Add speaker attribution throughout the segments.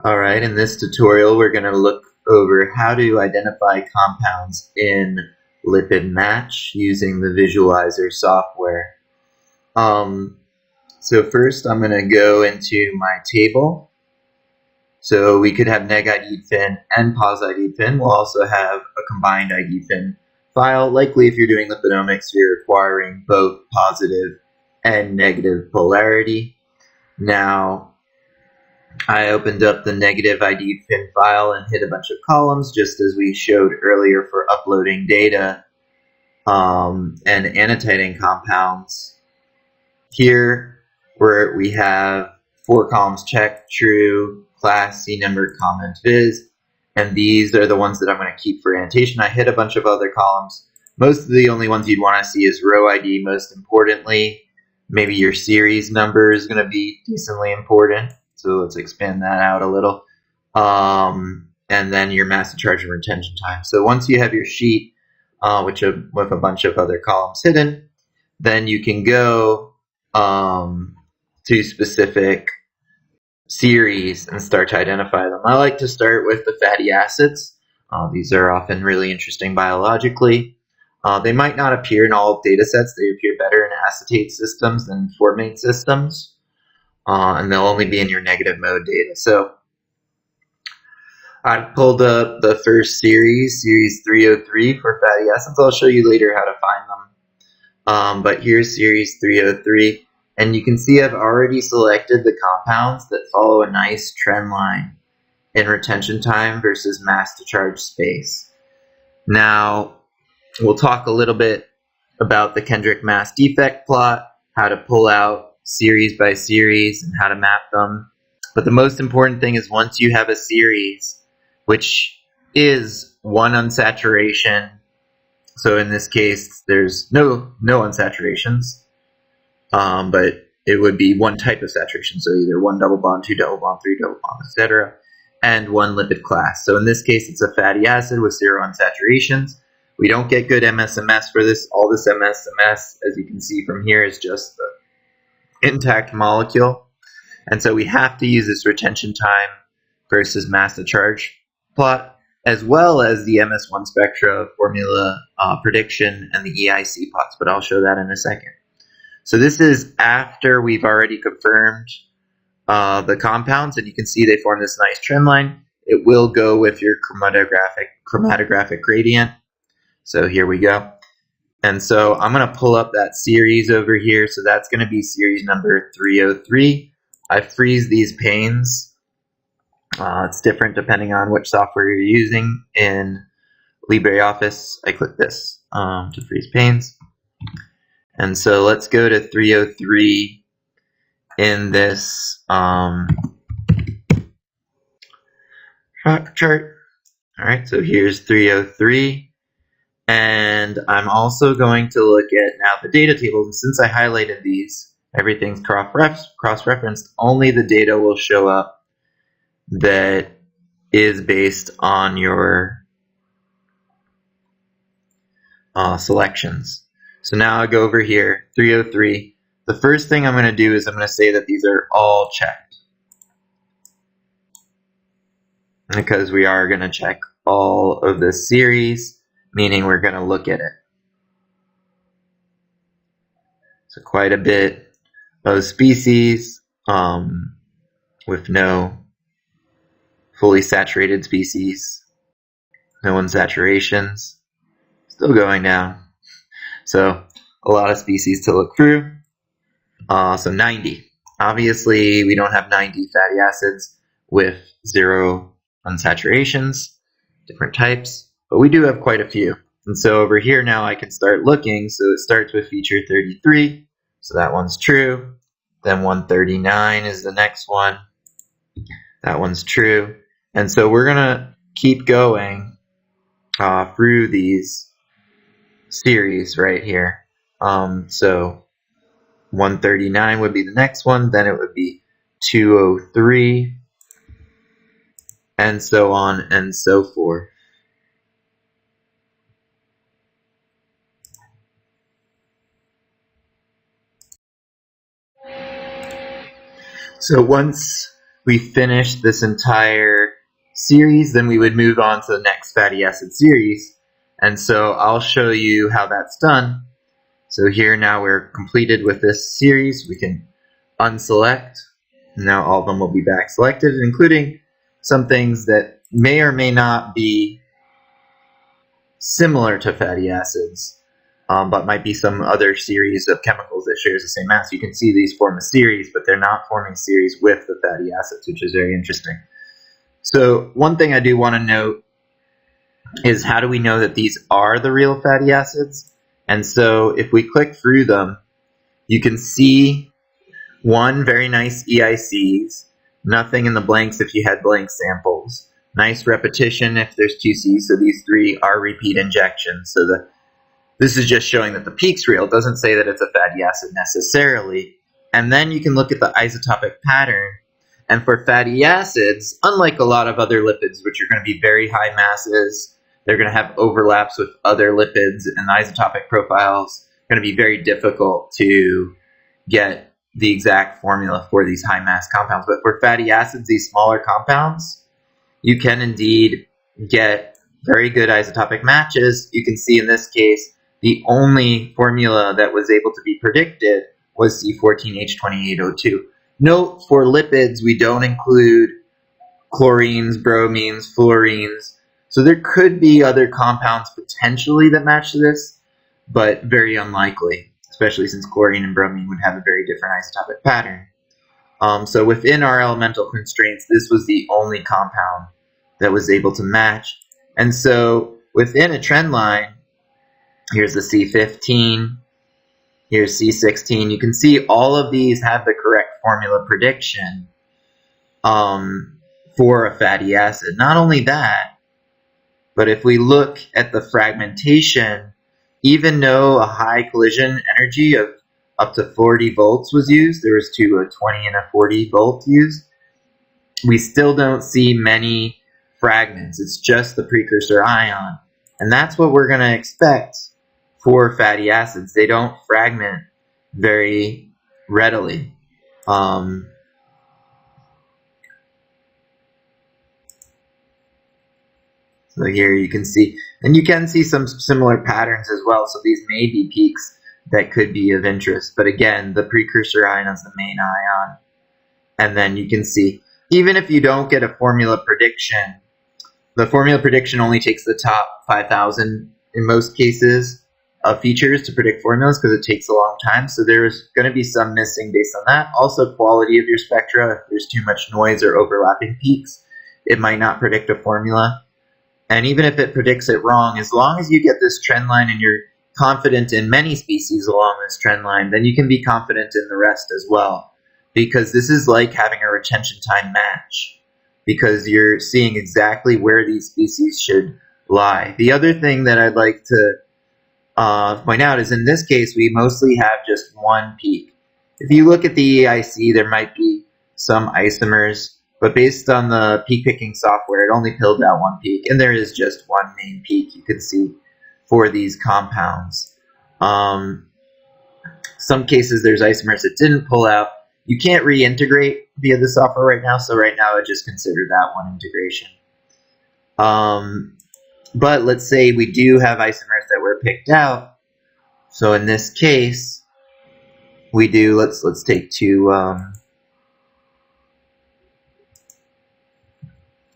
Speaker 1: Alright, in this tutorial we're going to look over how to identify compounds in LipidMatch using the Visualizer software. So first I'm going to go into my table. So we could have neg IDFin and pos IDFin. We'll also have a combined IDFin file. Likely if you're doing lipidomics you're requiring both positive and negative polarity. Now I opened up the negative IDFin file and hit a bunch of columns, just as we showed earlier for uploading data and annotating compounds. Here, where we have 4 columns checked, true, class, C-number, comment, viz, and these are the ones that I'm going to keep for annotation. I hit a bunch of other columns. Most of the only ones you'd want to see is row ID, most importantly. Maybe your series number is going to be decently important. So let's expand that out a little. And then your mass charge and retention time. So once you have your sheet, with a bunch of other columns hidden, then you can go to specific series and start to identify them. I like to start with the fatty acids. These are often really interesting biologically. They might not appear in all datasets. They appear better in acetate systems than formate systems. And they'll only be in your negative mode data. So I pulled up the first series 303 for fatty acids. I'll show you later how to find them. But here's series 303. And you can see I've already selected the compounds that follow a nice trend line in retention time versus mass to charge space. Now, we'll talk a little bit about the Kendrick mass defect plot, how to pull out series by series and how to map them. But the most important thing is once you have a series, which is one unsaturation, so in this case there's no unsaturations, but it would be one type of saturation, so either one double bond, 2 double bond, 3 double bond, etc., and one lipid class. So in this case it's a fatty acid with 0 unsaturations. We don't get good MSMS for this. All this MSMS, as you can see from here, is just the intact molecule, and so we have to use this retention time versus mass to charge plot, as well as the MS1 spectra formula prediction and the EIC plots, but I'll show that in a second. So this is after we've already confirmed the compounds, and you can see they form this nice trend line. It will go with your chromatographic gradient. So here we go. And so I'm going to pull up that series over here. So that's going to be series number 303. I freeze these panes. It's different depending on which software you're using. In LibreOffice, I click this to freeze panes. And so let's go to 303 in this chart. All right, so here's 303. And I'm also going to look at now the data tables. And since I highlighted these, everything's cross-referenced. Only the data will show up that is based on your selections. So now I go over here, 303. The first thing I'm going to do is I'm going to say that these are all checked, because we are going to check all of this series, meaning we're going to look at it. So quite a bit of species with no fully saturated species, no unsaturations, still going down. So a lot of species to look through. So 90. Obviously we don't have 90 fatty acids with 0 unsaturations, different types. But we do have quite a few. And so over here now I can start looking. So it starts with feature 33. So that one's true. Then 139 is the next one. That one's true. And so we're going to keep going through these series right here. So 139 would be the next one. Then it would be 203. And so on and so forth. So once we finished this entire series, then we would move on to the next fatty acid series. And so I'll show you how that's done. So here now we're completed with this series. We can unselect. Now all of them will be back selected, including some things that may or may not be similar to fatty acids, but might be some other series of chemicals that shares the same mass. You can see these form a series, but they're not forming series with the fatty acids, which is very interesting. So one thing I do want to note is, how do we know that these are the real fatty acids? And so if we click through them, you can see one, very nice EICs, nothing in the blanks if you had blank samples. Nice repetition if there's 2Cs, so these 3 are repeat injections. So this is just showing that the peak's real. It doesn't say that it's a fatty acid necessarily. And then you can look at the isotopic pattern. And for fatty acids, unlike a lot of other lipids, which are going to be very high masses, they're going to have overlaps with other lipids, and the isotopic profiles are going to be very difficult to get the exact formula for these high mass compounds. But for fatty acids, these smaller compounds, you can indeed get very good isotopic matches. You can see in this case, the only formula that was able to be predicted was C14H28O2. Note, for lipids, we don't include chlorines, bromines, fluorines. So there could be other compounds potentially that match this, but very unlikely, especially since chlorine and bromine would have a very different isotopic pattern. So within our elemental constraints, this was the only compound that was able to match. And so within a trend line, here's the C15, here's C16. You can see all of these have the correct formula prediction for a fatty acid. Not only that, but if we look at the fragmentation, even though a high collision energy of up to 40 volts was used, there was a 20 and a 40 volt used, we still don't see many fragments. It's just the precursor ion. And that's what we're going to expect for fatty acids. They don't fragment very readily. So here you can see, and you can see some similar patterns as well. So these may be peaks that could be of interest. But again, the precursor ion is the main ion. And then you can see, even if you don't get a formula prediction, the formula prediction only takes the top 5,000 in most cases of features to predict formulas, because it takes a long time. So there's going to be some missing based on that. Also, quality of your spectra. If there's too much noise or overlapping peaks, it might not predict a formula. And even if it predicts it wrong, as long as you get this trend line and you're confident in many species along this trend line, then you can be confident in the rest as well. Because this is like having a retention time match, because you're seeing exactly where these species should lie. The other thing that I'd like to point out is, in this case, we mostly have just one peak. If you look at the EIC, there might be some isomers, but based on the peak picking software, it only pilled out one peak, and there is just one main peak you can see for these compounds. Some cases there's isomers that didn't pull out. You can't reintegrate via the software right now, so right now I just consider that one integration. But let's say we do have isomers that were picked out. So in this case, we do, let's take two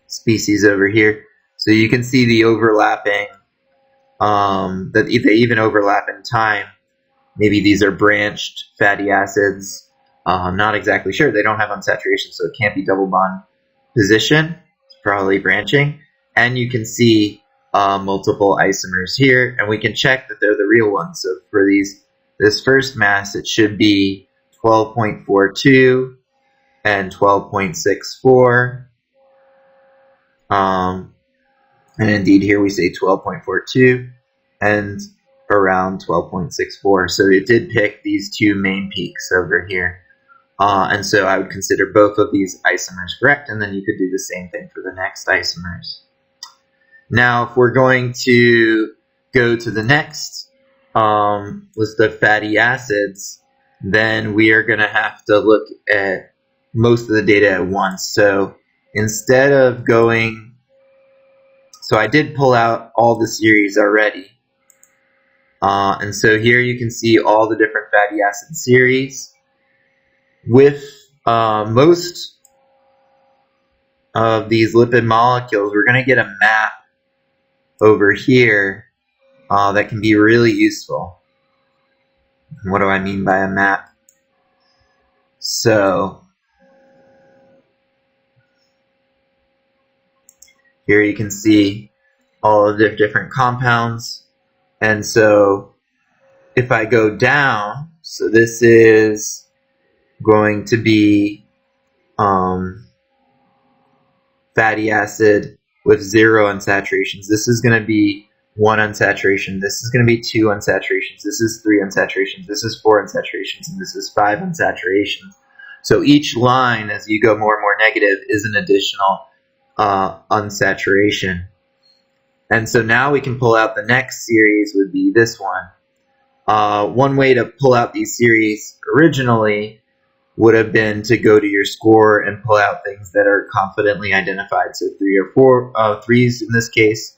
Speaker 1: species over here. So you can see the overlapping, that they even overlap in time. Maybe these are branched fatty acids. I'm not exactly sure. They don't have unsaturation, so it can't be double bond position. It's probably branching. And you can see multiple isomers here, and we can check that they're the real ones. So for this first mass, it should be 12.42 and 12.64. And indeed here we say 12.42 and around 12.64. So it did pick these two main peaks over here. And so I would consider both of these isomers correct, and then you could do the same thing for the next isomers. Now, if we're going to go to the next list of fatty acids, then we are going to have to look at most of the data at once. So instead of going, so I did pull out all the series already. And so here you can see all the different fatty acid series. With most of these lipid molecules, we're going to get a map over here that can be really useful. What do I mean by a map? So here you can see all of the different compounds. And so if I go down, so this is going to be fatty acid with 0 unsaturations. This is going to be 1 unsaturation. This is going to be 2 unsaturations. This is 3 unsaturations. This is 4 unsaturations. And this is 5 unsaturations. So each line, as you go more and more negative, is an additional unsaturation. And so now we can pull out the next series would be this one. One way to pull out these series originally would have been to go to your score and pull out things that are confidently identified. So 3 or 4, 3s in this case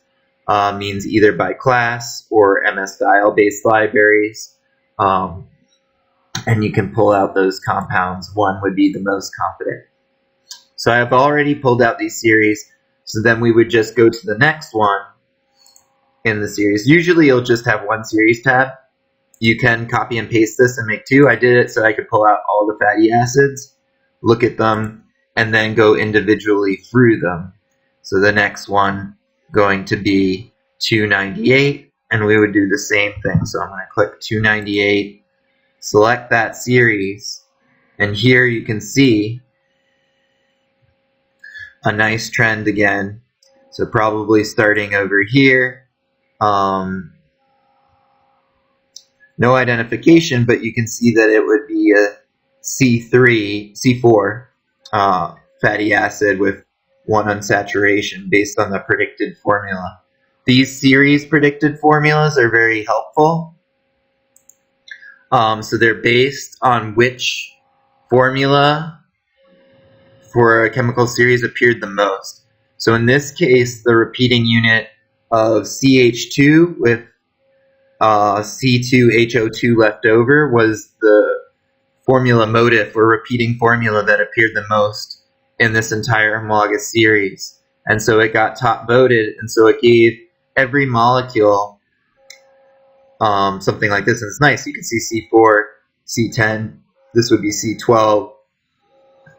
Speaker 1: means either by class or MS-style based libraries. And you can pull out those compounds. 1 would be the most confident. So I've already pulled out these series. So then we would just go to the next one in the series. Usually you'll just have 1 series tab. You can copy and paste this and make 2. I did it so I could pull out all the fatty acids, look at them, and then go individually through them. So the next one going to be 298, and we would do the same thing. So I'm going to click 298, select that series, and here you can see a nice trend again. So probably starting over here. No identification, but you can see that it would be a C4 fatty acid with 1 unsaturation based on the predicted formula. These series predicted formulas are very helpful. So they're based on which formula for a chemical series appeared the most. So in this case, the repeating unit of CH2 with C2HO2 left over was the formula motif or repeating formula that appeared the most in this entire homologous series. And so it got top voted, and so it gave every molecule something like this. And it's nice. You can see C4, C10. This would be C12.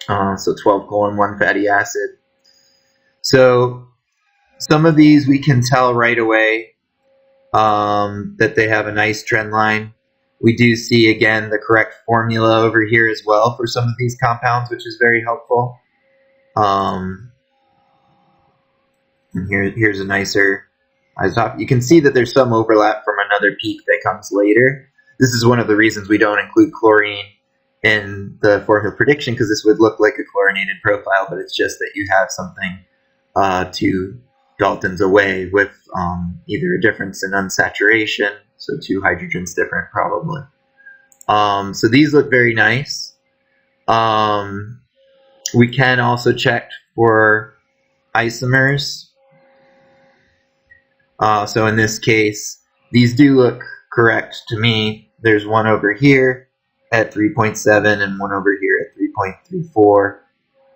Speaker 1: So 12:1 fatty acid. So some of these we can tell right away that they have a nice trend line. We do see, again, the correct formula over here as well for some of these compounds, which is very helpful. And here's a nicer isotope. You can see that there's some overlap from another peak that comes later. This is one of the reasons we don't include chlorine in the formula prediction, because this would look like a chlorinated profile, but it's just that you have something 2 Daltons away with either a difference in unsaturation, so 2 hydrogens different probably. So these look very nice. We can also check for isomers. So in this case, these do look correct to me. There's one over here at 3.7 and one over here at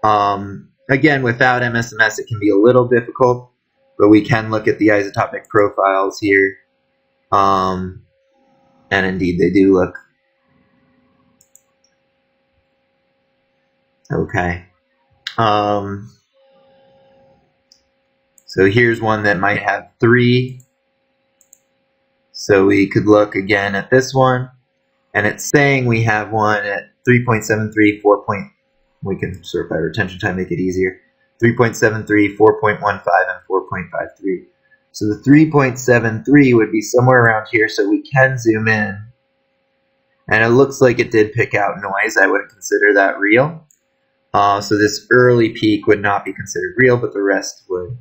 Speaker 1: 3.34. Again, without MSMS, it can be a little difficult, but we can look at the isotopic profiles here. And indeed, they do look okay. So here's one that might have 3. So we could look again at this one, and it's saying we have one at 3.73, 4. We can sort by retention time make it easier. 3.73, 4.15, and 4.53. So the 3.73 would be somewhere around here, so we can zoom in. And it looks like it did pick out noise. I wouldn't consider that real. So this early peak would not be considered real, but the rest would.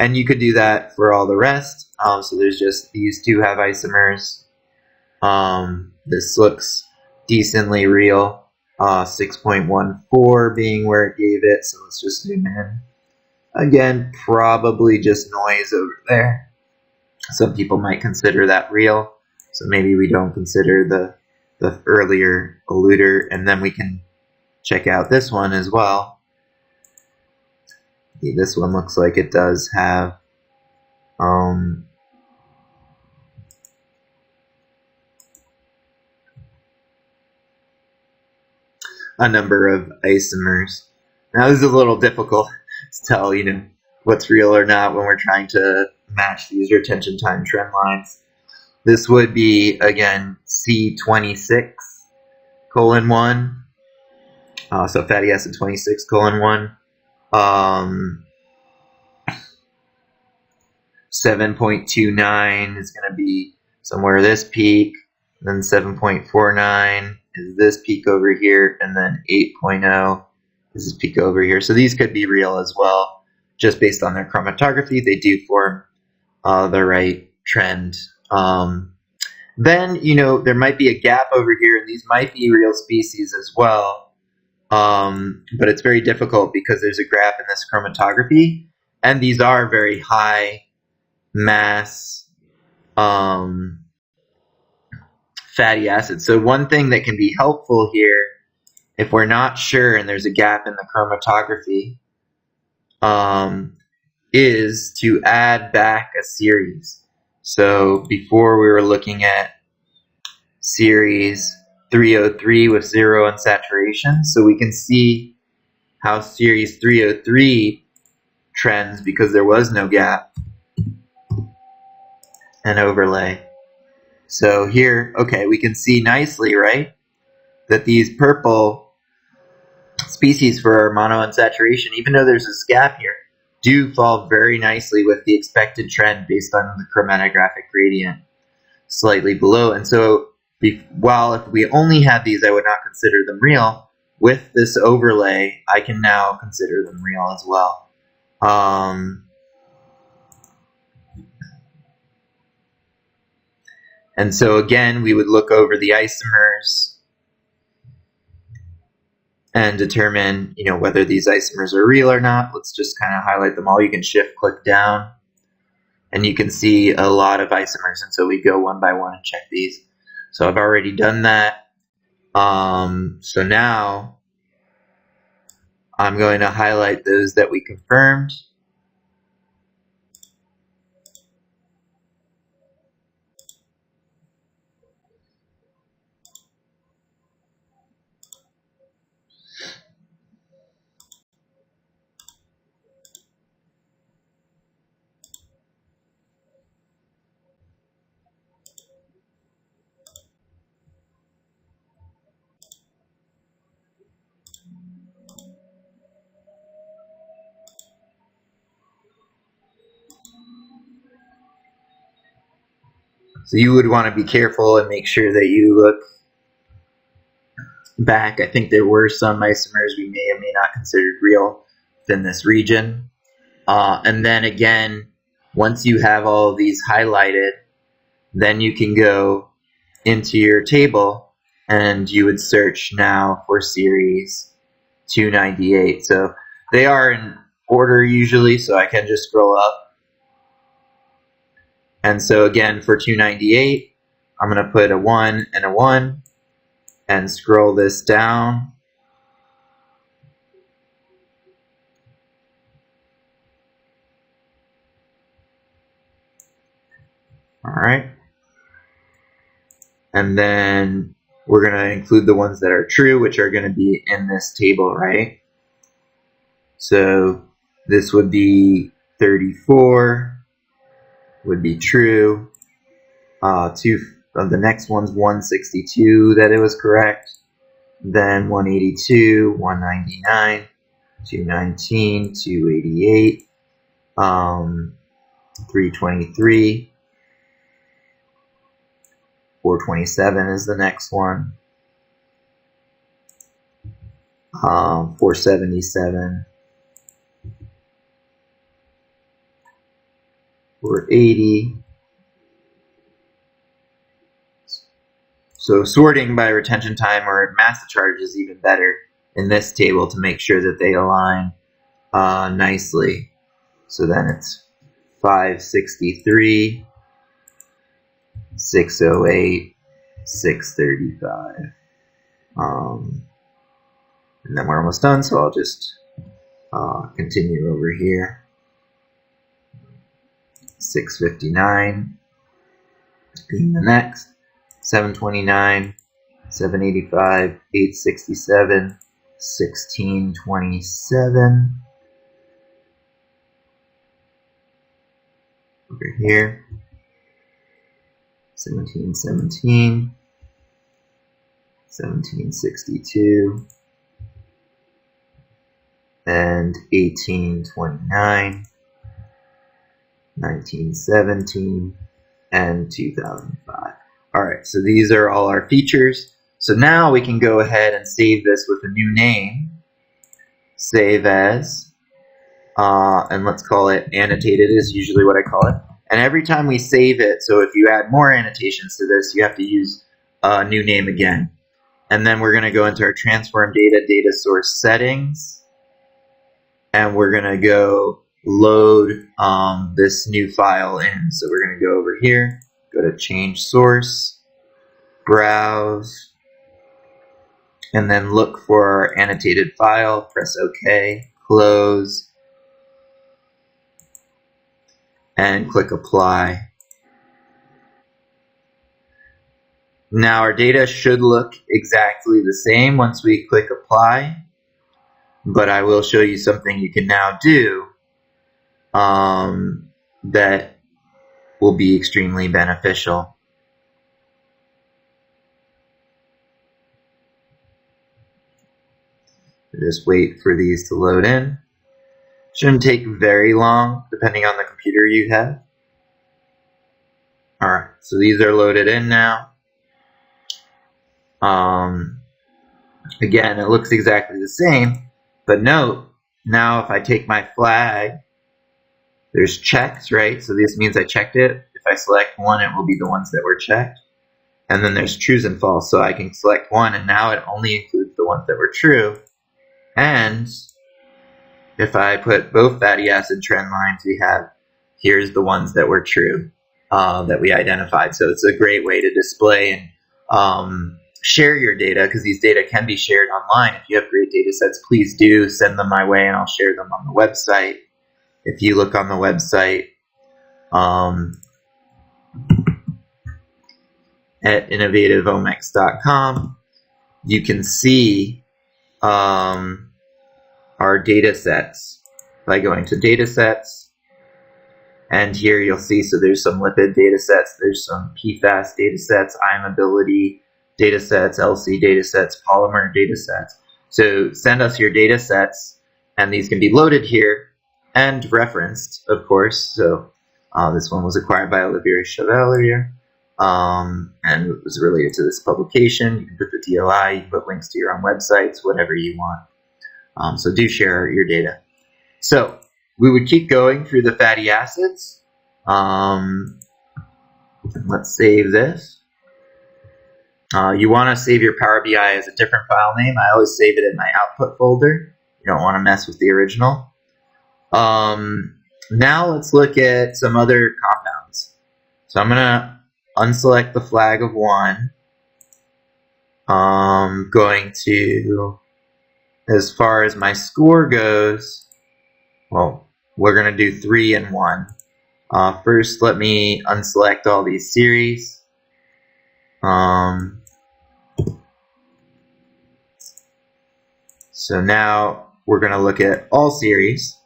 Speaker 1: And you could do that for all the rest. So there's just these 2 have isomers. This looks decently real. 6.14 being where it gave it. So let's just zoom in. Again, probably just noise over there. Some people might consider that real. So maybe we don't consider the earlier eluder, and then we can check out this one as well. This one looks like it does have a number of isomers. Now this is a little difficult to tell, what's real or not when we're trying to match these retention time trend lines. This would be, again, C26:1. So fatty acid 26:1. 7.29 is going to be somewhere this peak, then 7.49 is this peak over here, and then 8.0 is this peak over here. So these could be real as well, just based on their chromatography. They do form the right trend. Then, there might be a gap over here, and these might be real species as well. But it's very difficult because there's a gap in this chromatography, and these are very high mass fatty acids. So one thing that can be helpful here, if we're not sure and there's a gap in the chromatography, is to add back a series. So before we were looking at series 303 with 0 unsaturation, so we can see how series 303 trends because there was no gap and overlay. So here, okay, we can see nicely, right, that these purple species for our monounsaturation, even though there's this gap here, do fall very nicely with the expected trend based on the chromatographic gradient slightly below. And so while if we only had these, I would not consider them real. With this overlay, I can now consider them real as well. And so again, we would look over the isomers and determine, whether these isomers are real or not. Let's just kind of highlight them all. You can shift-click down, and you can see a lot of isomers. And so we go one by one and check these. So I've already done that. So now I'm going to highlight those that we confirmed. So you would want to be careful and make sure that you look back. I think there were some isomers we may or may not consider real within this region. And then again, once you have all of these highlighted, then you can go into your table and you would search now for series 298. So they are in order usually, so I can just scroll up. And so again, for 298, I'm going to put a 1 and a 1 and scroll this down. All right. And then we're going to include the ones that are true, which are going to be in this table, right? So this would be 34 would be true. The next one's 162 that it was correct. Then 182, 199, 219, 288, 323, 427 is the next one. 477, 480. So sorting by retention time or mass charge is even better in this table to make sure that they align nicely. So then it's 563, 608, 635. And then we're almost done, so I'll just continue over here. 659 being the next. 729, 785, 867, 1627. Over here. 1717, 1762, and 1829, 1917, and 2005. Alright, so these are all our features. So now we can go ahead and save this with a new name. Save as, and let's call it annotated is usually what I call it. And every time we save it, so if you add more annotations to this, you have to use a new name again. And then we're going to go into our transform data source settings. And we're going to go load this new file in. So we're going to go over here, go to change source, browse, and then look for our annotated file, press OK, close, and click apply. Now our data should look exactly the same once we click apply, but I will show you something you can now do that will be extremely beneficial. Just wait for these to load in. Shouldn't take very long depending on the computer you have. Alright, so these are loaded in now. Again, it looks exactly the same, but note, now if I take my flag, there's checks, right? So this means I checked it. If I select one, it will be the ones that were checked. And then there's trues and false, so I can select one, and now it only includes the ones that were true. And if I put both fatty acid trend lines, we have, here's the ones that were true that we identified. So it's a great way to display and share your data, because these data can be shared online. If you have great data sets, please do send them my way and I'll share them on the website. If you look on the website at innovative-omics.com, you can see our data sets by going to data sets, and here you'll see, so there's some lipid data sets, there's some PFAS data sets, ion mobility data sets, LC data sets, polymer data sets. So send us your data sets, and these can be loaded here and referenced, of course. So this one was acquired by Olivier Chevalier, and it was related to this publication. You can put the DOI, you can put links to your own websites, whatever you want. So do share your data. So we would keep going through the fatty acids. Let's save this. You want to save your Power BI as a different file name. I always save it in my output folder. You don't want to mess with the original. Now let's look at some other compounds. So I'm going to unselect the flag of 1. Going to, as far as my score goes, well, we're going to do 3 and 1. First, let me unselect all these series. So now we're going to look at all series,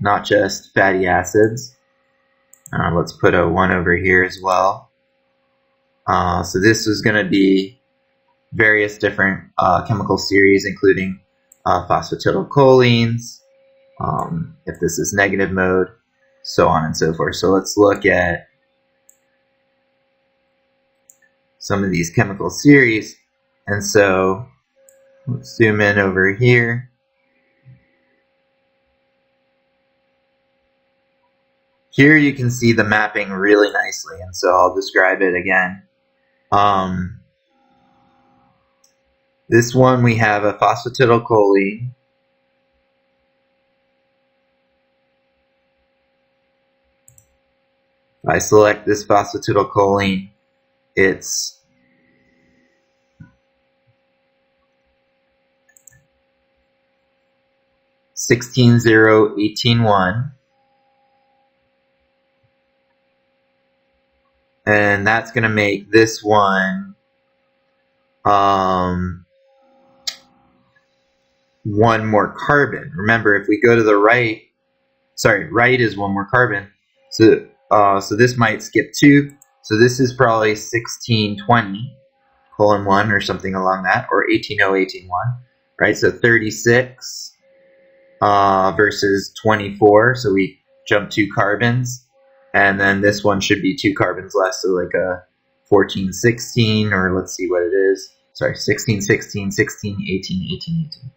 Speaker 1: not just fatty acids. Let's put a 1 over here as well. So this is going to be various different chemical series, including phosphatidylcholines, if this is negative mode, so on and so forth. So let's look at some of these chemical series. And so let's zoom in over here. Here you can see the mapping really nicely, and so I'll describe it again. This one we have a phosphatidylcholine. If I select this phosphatidylcholine, it's (16:0:18:1), and that's going to make this one one more carbon. Remember, if we go to the right, right is one more carbon, so this might skip 2. So this is probably 16:20:1 or something along that, or 18:0:18:1, right? So 36 versus 24. So we jump 2 carbons, and then this one should be 2 carbons less, so like a 14:16, or let's see what it is. Sorry, 16:16, 16:18, 18:18.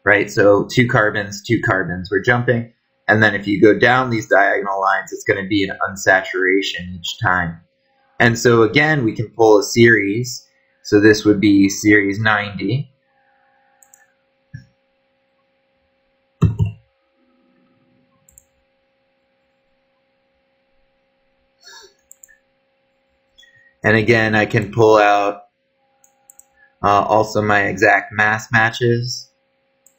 Speaker 1: Right, so 2 carbons, 2 carbons. We're jumping, and then if you go down these diagonal lines, it's going to be an unsaturation each time. And so again, we can pull a series. So this would be series 90. And again, I can pull out also my exact mass matches.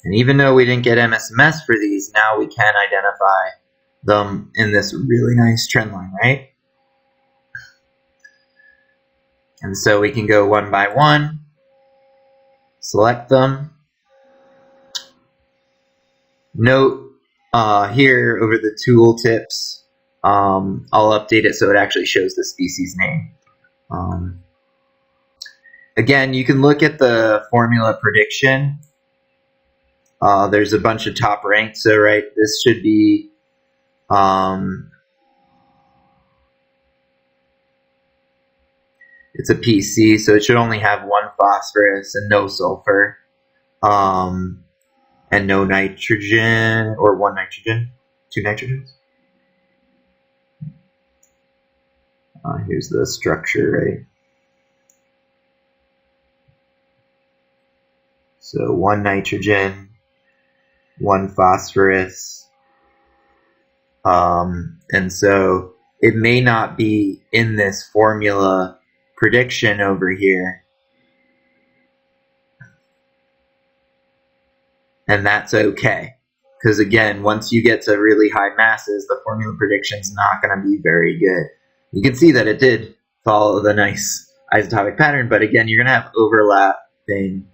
Speaker 1: And even though we didn't get MSMS for these, now we can identify them in this really nice trend line, right? And so we can go one by one, select them. Note here over the tooltips, I'll update it so it actually shows the species name. Again, you can look at the formula prediction. There's a bunch of top ranked, so right, this should be it's a PC, so it should only have 1 phosphorus and no sulfur, and no nitrogen, or 1 nitrogen, 2 nitrogens. Here's the structure, right? So 1 nitrogen, 1 phosphorus, and so it may not be in this formula prediction over here, and that's okay, because again, once you get to really high masses, the formula prediction is not going to be very good. You can see that it did follow the nice isotopic pattern, but again, you're going to have overlapping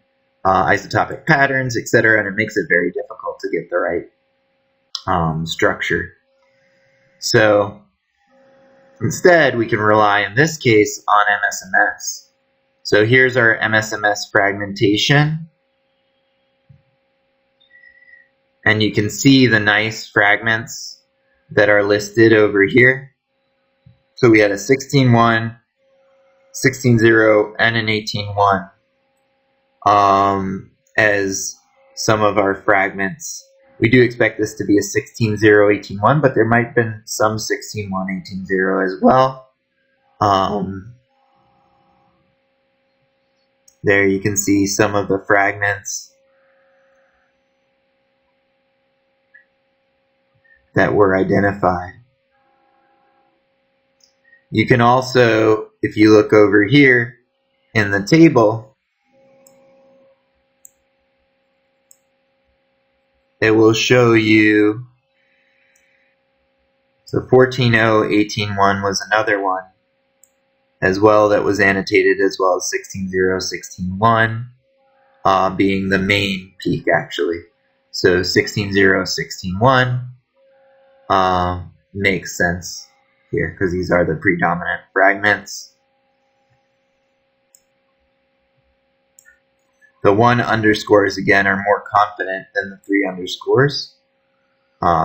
Speaker 1: isotopic patterns, etc., and it makes it very difficult to get the right structure. So instead, we can rely in this case on MSMS. So here's our MSMS fragmentation, and you can see the nice fragments that are listed over here. So we had a 16:1, 16:0, and an 18:1 as some of our fragments. We do expect this to be a 16:0, 18:1, but there might have been some 16:1, 18:0 as well. There you can see some of the fragments that were identified. You can also, if you look over here in the table, it will show you, so 14:0, 18:1 was another one as well that was annotated, as well as 16:0, 16:1 being the main peak actually. So 16:0, 16:1 makes sense here because these are the predominant fragments. The 1 underscores again are more confident than the 3 underscores.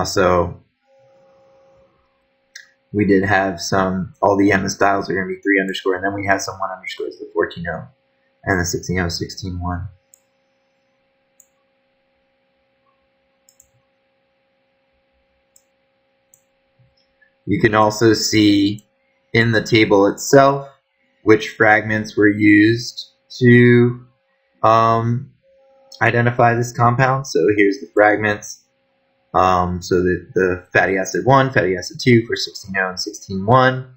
Speaker 1: So we did have some, all the MS styles are going to be 3 underscore, and then we have some 1 underscores, the 14:0 and the 16:0, 16:1. You can also see in the table itself which fragments were used to identify this compound. So here's the fragments. So the fatty acid 1, fatty acid 2 for 16O and 16-1.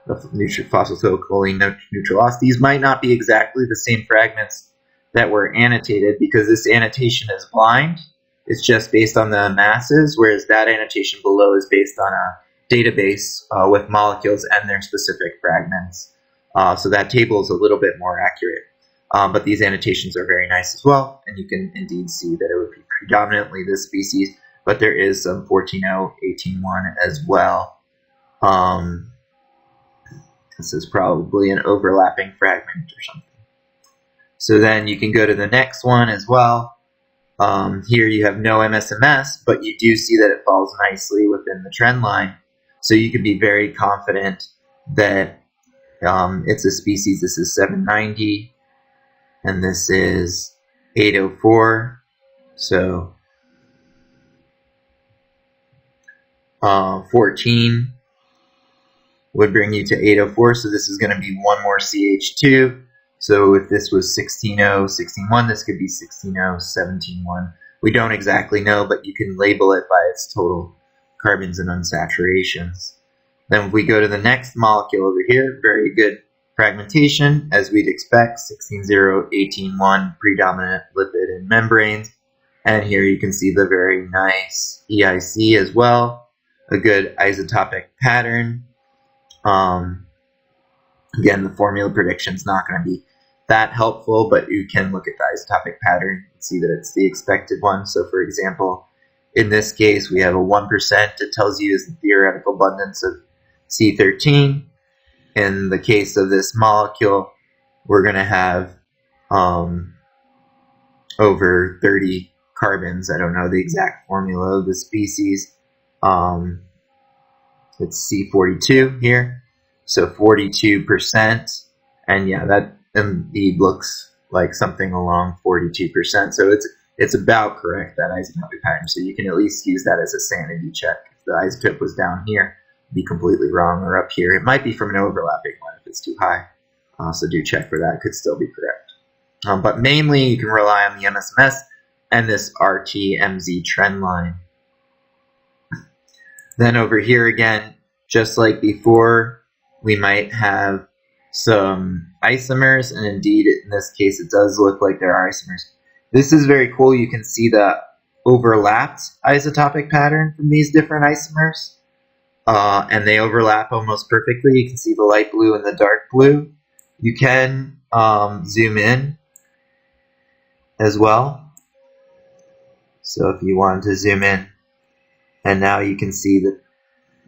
Speaker 1: The phosphotylcholine neutral loss. These might not be exactly the same fragments that were annotated because this annotation is blind. It's just based on the masses, whereas that annotation below is based on a database with molecules and their specific fragments. So that table is a little bit more accurate. But these annotations are very nice as well, and you can indeed see that it would be predominantly this species, but there is some 14O, 18-1 as well. This is probably an overlapping fragment or something. So then you can go to the next one as well. Here you have no MSMS, but you do see that it falls nicely within the trend line. So you can be very confident that it's a species. This is 790, and this is 804. So 14 would bring you to 804, so this is going to be one more CH2. So if this was 16O, 16-1, this could be 16O, 17-1. We don't exactly know, but you can label it by its total carbons and unsaturations. Then if we go to the next molecule over here, very good fragmentation, as we'd expect, 16-0, 18-1, predominant lipid in membranes. And here you can see the very nice EIC as well, a good isotopic pattern. Again, the formula prediction is not going to be that helpful, but you can look at the isotopic pattern and see that it's the expected one. So for example, in this case, we have a 1%. It tells you is the theoretical abundance of C13. In the case of this molecule, we're going to have over 30 carbons. I don't know the exact formula of the species. It's C42 here. So 42%, and yeah, that indeed looks like something along 42%. So it's about correct, that isotopic pattern. So you can at least use that as a sanity check. If the isotope was down here, it'd be completely wrong, or up here. It might be from an overlapping one if it's too high. So do check for that. It could still be correct. But mainly you can rely on the MSMS and this RT-MZ trend line. Then over here again, just like before, we might have some isomers, and indeed in this case it does look like there are isomers. This is very cool. You can see the overlapped isotopic pattern from these different isomers, and they overlap almost perfectly. You can see the light blue and the dark blue. You can zoom in as well. So if you wanted to zoom in, and now you can see that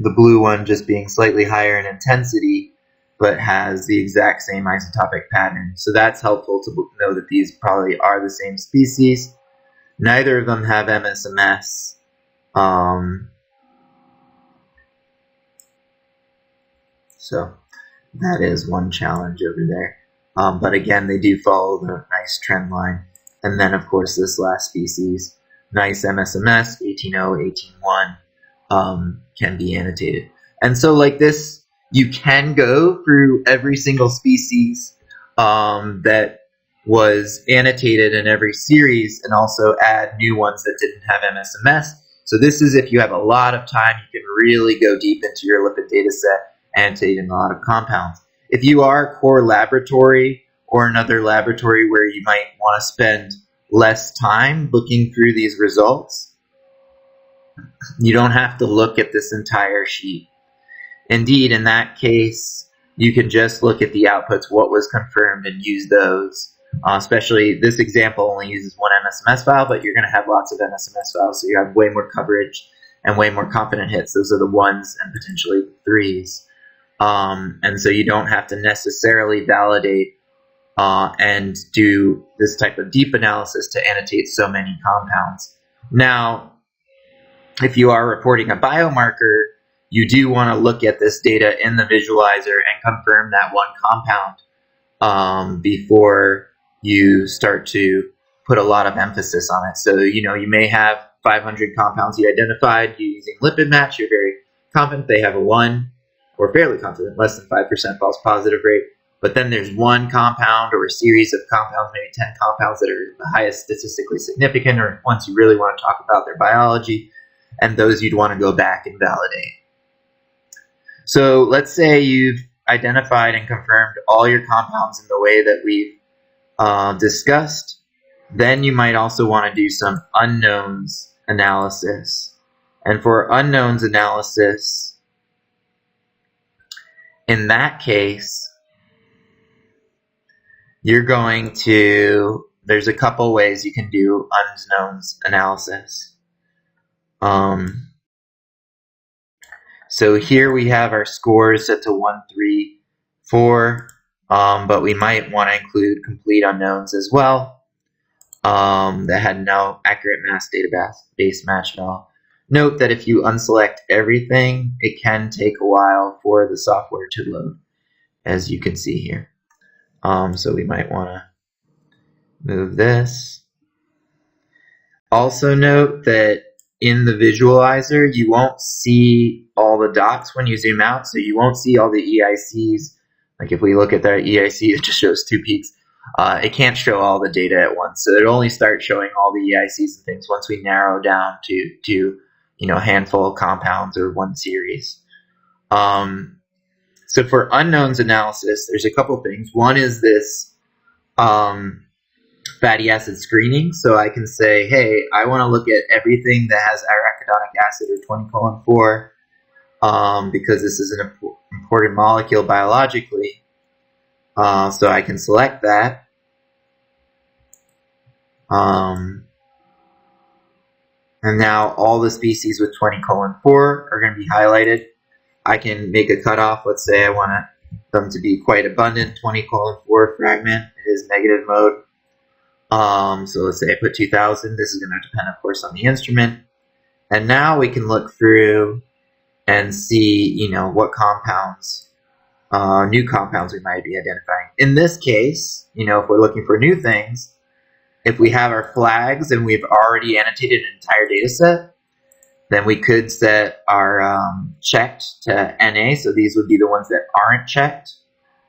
Speaker 1: the blue one just being slightly higher in intensity, but has the exact same isotopic pattern. So that's helpful to know that these probably are the same species. Neither of them have MSMS. So that is one challenge over there. But again, they do follow the nice trend line. And then, of course, this last species, nice MSMS, 18O, 18-1. Can be annotated. And so like this, you can go through every single species that was annotated in every series and also add new ones that didn't have MSMS. So this is if you have a lot of time, you can really go deep into your lipid data set, annotating a lot of compounds. If you are a core laboratory or another laboratory where you might want to spend less time looking through these results, you don't have to look at this entire sheet. Indeed, in that case, you can just look at the outputs, what was confirmed, and use those. Especially this example only uses one MSMS file, but you're going to have lots of MSMS files, so you have way more coverage and way more confident hits. Those are the ones and potentially the threes. And so you don't have to necessarily validate and do this type of deep analysis to annotate so many compounds. Now, if you are reporting a biomarker, you do want to look at this data in the visualizer and confirm that one compound before you start to put a lot of emphasis on it. So, you may have 500 compounds you identified using LipidMatch. You're very confident they have a 1, or fairly confident, less than 5% false positive rate. but then there's one compound or a series of compounds, maybe 10 compounds that are the highest statistically significant, or ones you really want to talk about their biology, and those you'd want to go back and validate. So let's say you've identified and confirmed all your compounds in the way that we've discussed. Then you might also want to do some unknowns analysis. And for unknowns analysis, in that case, you're going to, there's a couple ways you can do unknowns analysis. So here we have our scores set to 1, 3, 4, but we might want to include complete unknowns as well, that had no accurate mass database match at all. Note that if you unselect everything, it can take a while for the software to load, as you can see here. So we might want to move this. Also note that in the visualizer, you won't see all the dots when you zoom out, so you won't see all the EICs. Like if we look at that EIC, it just shows 2 peaks. It can't show all the data at once, so it'll only start showing all the EICs and things once we narrow down to a handful of compounds or one series. So for unknowns analysis, there's a couple things. One is this fatty acid screening. So I can say, hey, I want to look at everything that has arachidonic acid or 20:4 because this is an important molecule biologically. So I can select that. And now all the species with 20:4 are going to be highlighted. I can make a cutoff. Let's say I want them to be quite abundant. 20:4 fragment. It is negative mode. So let's say I put 2000. This is going to depend, of course, on the instrument. And now we can look through and see, what compounds, new compounds we might be identifying. In this case, if we're looking for new things, if we have our flags and we've already annotated an entire data set, then we could set our checked to NA. So these would be the ones that aren't checked,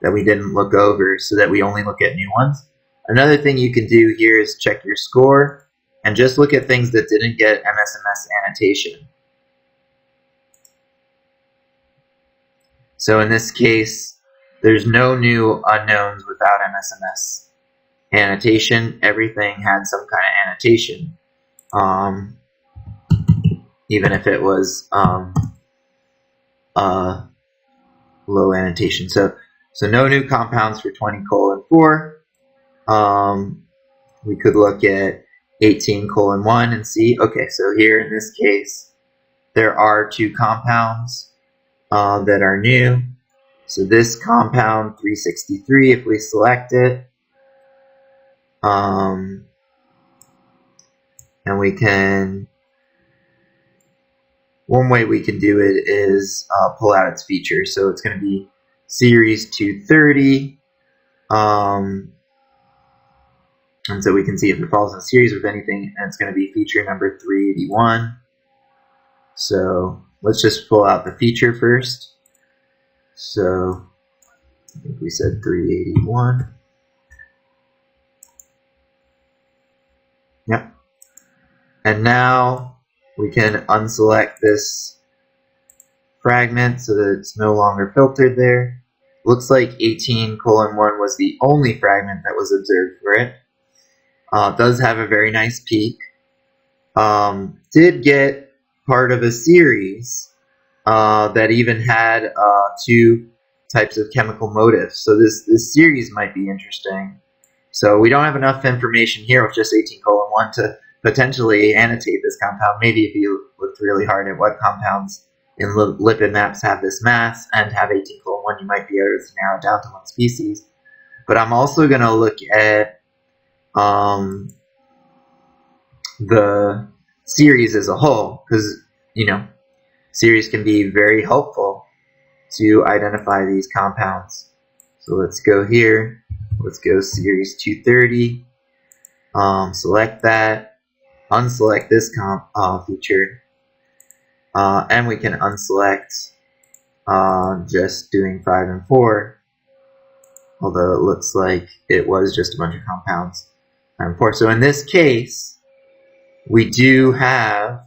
Speaker 1: that we didn't look over, so that we only look at new ones. Another thing you can do here is check your score and just look at things that didn't get MSMS annotation. So in this case, there's no new unknowns without MSMS annotation. Everything had some kind of annotation, even if it was low annotation. So no new compounds for 20:4. We could look at 18:1 and see, okay, so here in this case, there are 2 compounds that are new. So this compound, 363, if we select it, and we can, one way we can do it is pull out its features. So it's going to be series 230, and so we can see if it falls in a series with anything, and it's going to be feature number 381. So let's just pull out the feature first. So I think we said 381. Yep. And now we can unselect this fragment so that it's no longer filtered there. Looks like 18:1 was the only fragment that was observed for it. Does have a very nice peak. Did get part of a series that even had 2 types of chemical motifs. So this series might be interesting. So we don't have enough information here with just 18:1 to potentially annotate this compound. Maybe if you looked really hard at what compounds in lipid maps have this mass and have 18:1, you might be able to narrow it down to one species. But I'm also going to look at the series as a whole, because series can be very helpful to identify these compounds. So let's go here. Let's go series 230. Select that. Unselect this feature. And we can unselect just doing 5 and 4. although it looks like it was just a bunch of compounds. So in this case, we do have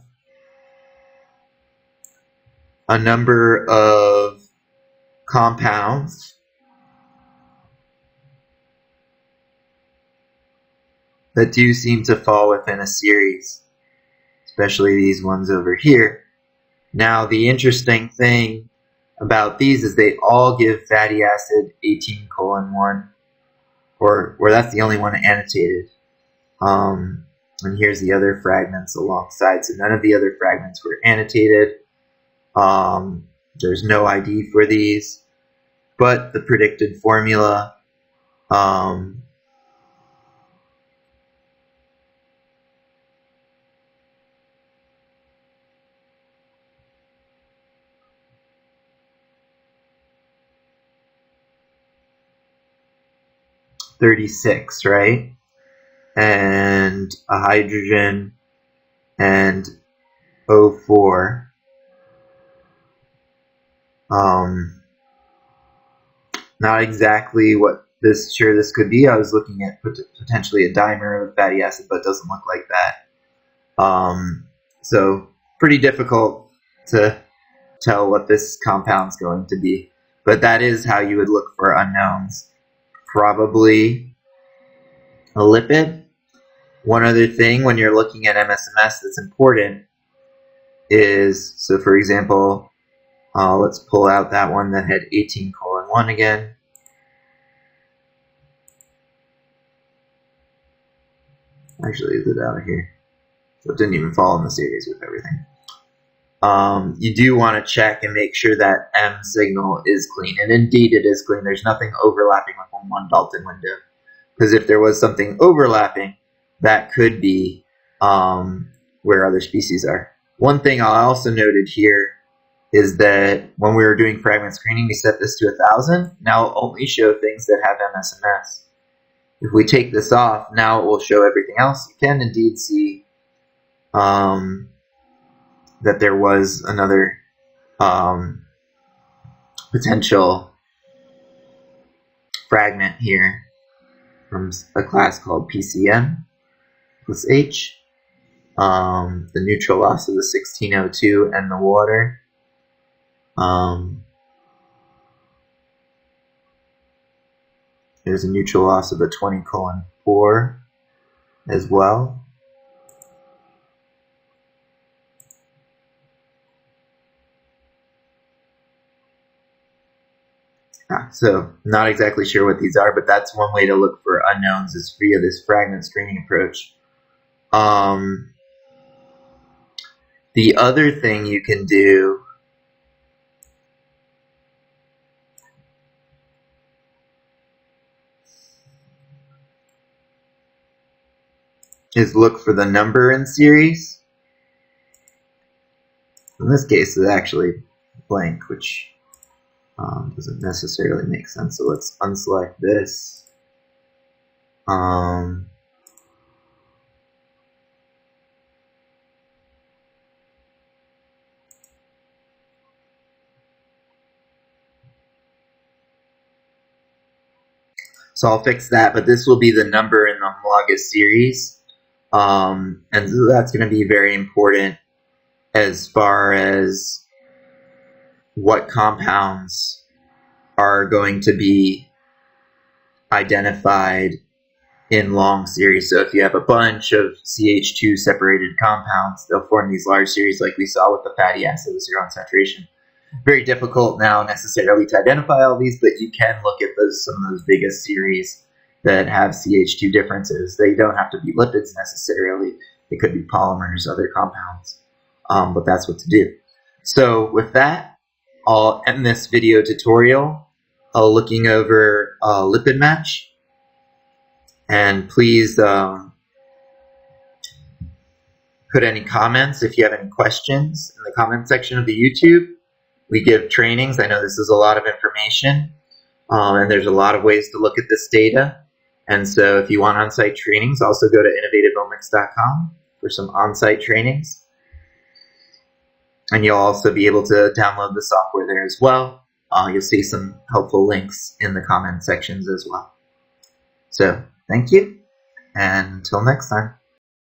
Speaker 1: a number of compounds that do seem to fall within a series, especially these ones over here. Now, the interesting thing about these is they all give fatty acid 18:1, or that's the only one annotated. And here's the other fragments alongside. So none of the other fragments were annotated. There's no ID for these, but the predicted formula (36), right? And a hydrogen and O4. Not exactly what this could be. I was looking at potentially a dimer of fatty acid, but it doesn't look like that. So pretty difficult to tell what this compound's going to be. But that is how you would look for unknowns. Probably a lipid. One other thing when you're looking at MSMS that's important is, so for example, let's pull out that one that had 18:1 again. Actually, is it out here? So it didn't even fall in the series with everything. You do want to check and make sure that M signal is clean. And indeed it is clean. There's nothing overlapping with one Dalton window. Because if there was something overlapping, that could be where other species are. One thing I also noted here is that when we were doing fragment screening, we set this to 1,000. Now it'll only show things that have MSMS. If we take this off, now it will show everything else. You can indeed see that there was another potential fragment here from a class called PCM plus H. The neutral loss of the 1602 and the water. There's a neutral loss of a 20:4 as well. So not exactly sure what these are, but that's one way to look for unknowns is via this fragment screening approach. The other thing you can do is look for the number in series. In this case, it's actually blank, which doesn't necessarily make sense. So let's unselect this. So I'll fix that, but this will be the number in the homologous series. And so that's going to be very important as far as what compounds are going to be identified in long series. So if you have a bunch of CH2 separated compounds, they'll form these large series like we saw with the fatty acid with zero concentration. Very difficult now necessarily to identify all these, but you can look at some of those biggest series that have CH2 differences. They don't have to be lipids necessarily. They could be polymers, other compounds, but that's what to do. So with that, I'll end this video tutorial looking over LipidMatch. And please put any comments if you have any questions in the comment section of the YouTube. We give trainings. I know this is a lot of information, and there's a lot of ways to look at this data. And so if you want on-site trainings, also go to innovativeomics.com for some on-site trainings. And you'll also be able to download the software there as well. You'll see some helpful links in the comment sections as well. So thank you, and until next time.